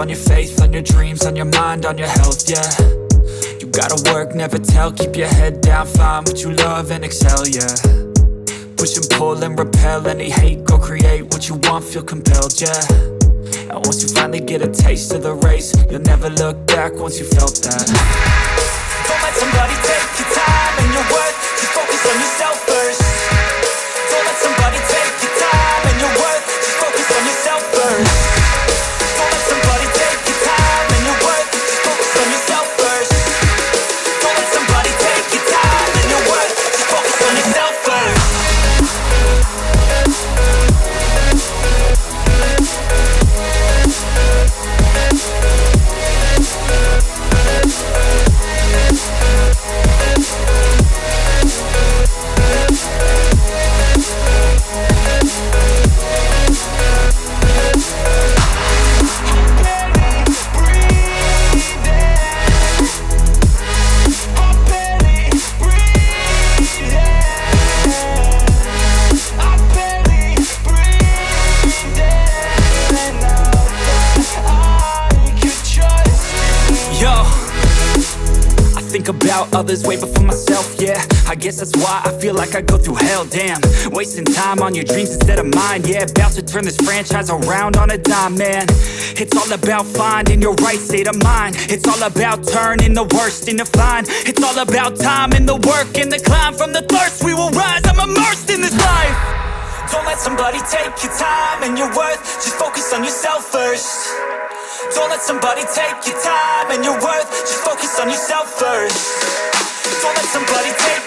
on your faith, on your dreams, on your mind, on your health, yeah. You gotta work, never tell, keep your head down, find what you love and excel, yeah. Push and pull and repel any hate, go create what you want, feel compelled, yeah. And once you finally get a taste of the race, you'll never look back once you felt that. Don't let somebody take your time and your worth, just focus on yourself first. Don't let somebody take your time and your worth, just focus on yourself first. Don't let somebody take your time and your worth, just focus on yourself first. Don't let somebody take your time and your worth, just focus on yourself first. About others way before myself, yeah. I guess that's why I feel like I go through hell, damn. Wasting time on your dreams instead of mine, yeah. About to turn this franchise around on a dime, man. It's all about finding your right state of mind. It's all about turning the worst into fine. It's all about time and the work and the climb. From the thirst we will rise, I'm immersed in this life. Don't let somebody take your time and your worth, just focus on yourself first. Don't let somebody take your time and your worth, just focus on yourself first. Don't let somebody take